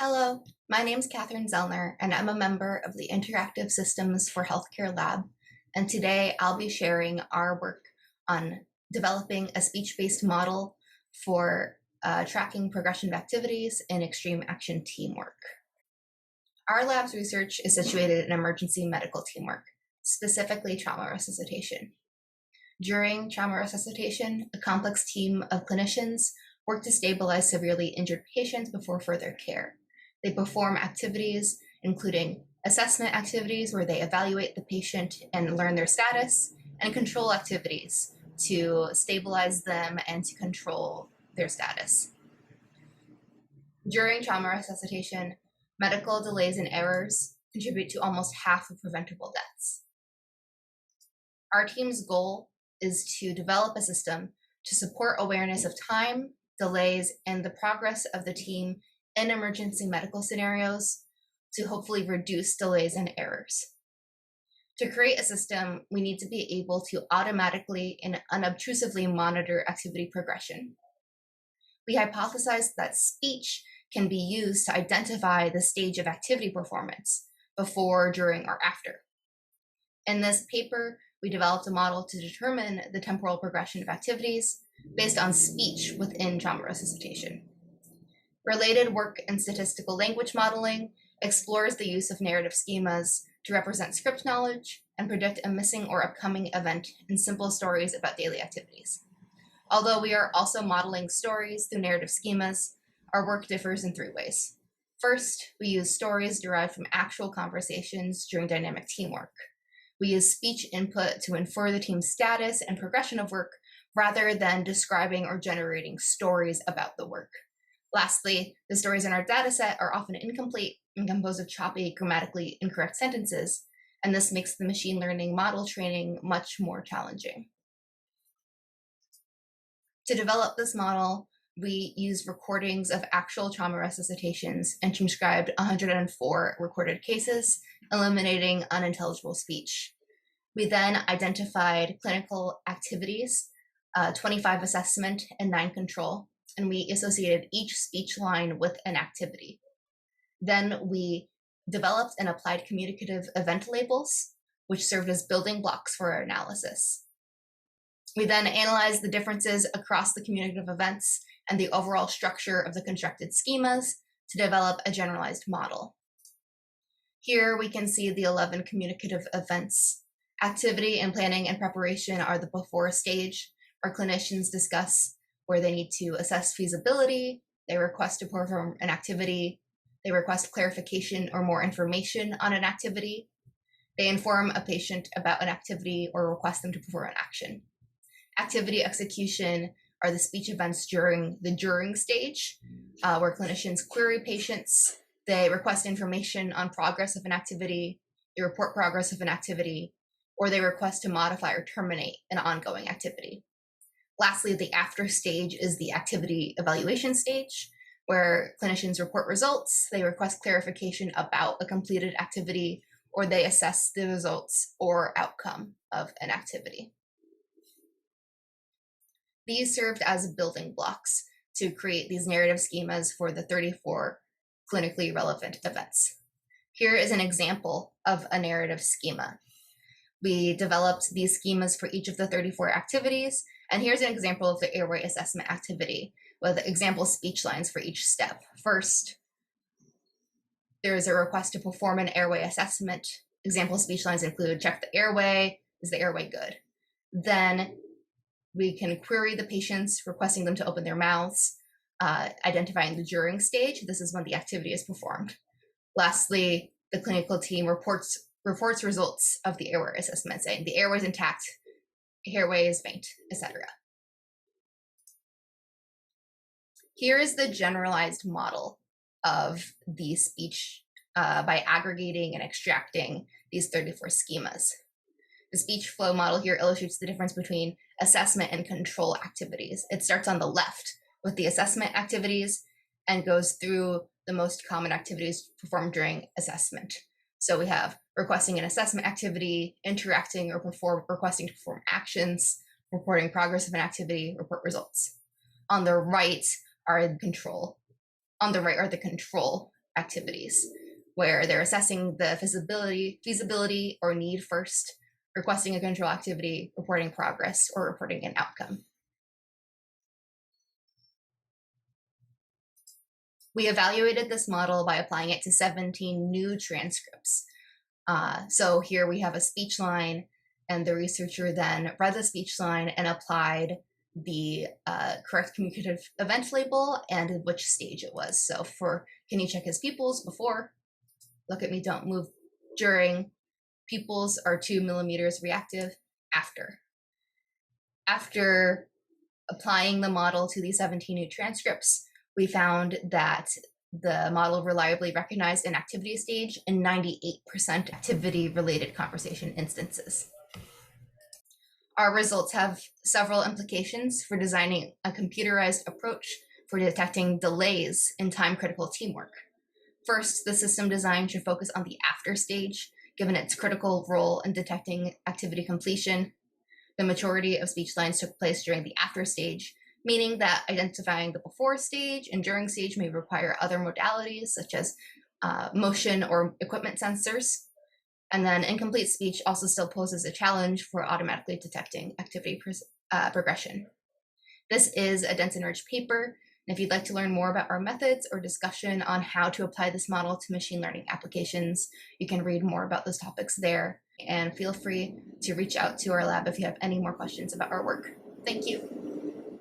Hello, my name is Catherine Zellner, and I'm a member of the Interactive Systems for Healthcare Lab. And today I'll be sharing our work on developing a speech-based model for tracking progression of activities in extreme action teamwork. Our lab's research is situated in emergency medical teamwork, specifically trauma resuscitation. During trauma resuscitation, a complex team of clinicians work to stabilize severely injured patients before further care. They perform activities, including assessment activities where they evaluate the patient and learn their status, and control activities to stabilize them and to control their status. During trauma resuscitation, medical delays and errors contribute to almost half of preventable deaths. Our team's goal is to develop a system to support awareness of time, delays, and the progress of the team in emergency medical scenarios to hopefully reduce delays and errors. To create a system, we need to be able to automatically and unobtrusively monitor activity progression. We hypothesized that speech can be used to identify the stage of activity performance before, during, or after. In this paper, we developed a model to determine the temporal progression of activities based on speech within trauma resuscitation. Related work in statistical language modeling explores the use of narrative schemas to represent script knowledge and predict a missing or upcoming event in simple stories about daily activities. Although we are also modeling stories through narrative schemas, our work differs in 3 ways. First, we use stories derived from actual conversations during dynamic teamwork. We use speech input to infer the team's status and progression of work rather than describing or generating stories about the work. Lastly, the stories in our dataset are often incomplete and composed of choppy, grammatically incorrect sentences, and this makes the machine learning model training much more challenging. To develop this model, we use recordings of actual trauma resuscitations and transcribed 104 recorded cases, eliminating unintelligible speech. We then identified clinical activities, 25 assessment, and 9 control, and we associated each speech line with an activity. Then we developed and applied communicative event labels, which served as building blocks for our analysis. We then analyzed the differences across the communicative events and the overall structure of the constructed schemas to develop a generalized model. Here we can see the 11 communicative events. Activity and planning and preparation are the before stage, where clinicians discuss where they need to assess feasibility, they request to perform an activity, they request clarification or more information on an activity, they inform a patient about an activity or request them to perform an action. Activity execution are the speech events during the during stage, where clinicians query patients, they request information on progress of an activity, they report progress of an activity, or they request to modify or terminate an ongoing activity. Lastly, the after stage is the activity evaluation stage, where clinicians report results, they request clarification about a completed activity, or they assess the results or outcome of an activity. These served as building blocks to create these narrative schemas for the 34 clinically relevant events. Here is an example of a narrative schema. We developed these schemas for each of the 34 activities, and here's an example of the airway assessment activity with example speech lines for each step. First, there is a request to perform an airway assessment. Example speech lines include, check the airway, is the airway good? Then we can query the patients, requesting them to open their mouths, identifying the during stage. This is when the activity is performed. Lastly, the clinical team reports results of the airway assessment, saying the airway is intact, airway is faint, etc. Here is the generalized model of the speech by aggregating and extracting these 34 schemas. The speech flow model here illustrates the difference between assessment and control activities. It starts on the left with the assessment activities and goes through the most common activities performed during assessment. So we have requesting an assessment activity, interacting or requesting to perform actions, reporting progress of an activity, report results. On the right are the control activities, where they're assessing the feasibility or need first, requesting a control activity, reporting progress, or reporting an outcome. We evaluated this model by applying it to 17 new transcripts. So here we have a speech line, and the researcher then read the speech line and applied the correct communicative event label and which stage it was. So for can you check his pupils before, look at me, don't move during, pupils are 2 millimeters reactive, after. After applying the model to these 17 new transcripts, we found that the model reliably recognized an activity stage in 98% activity-related conversation instances. Our results have several implications for designing a computerized approach for detecting delays in time-critical teamwork. First, the system design should focus on the after stage, given its critical role in detecting activity completion. The majority of speech lines took place during the after stage, meaning that identifying the before stage and during stage may require other modalities such as motion or equipment sensors. And then incomplete speech also still poses a challenge for automatically detecting activity progression. This is a dense and rich paper, and if you'd like to learn more about our methods or discussion on how to apply this model to machine learning applications, you can read more about those topics there, and feel free to reach out to our lab if you have any more questions about our work. Thank you.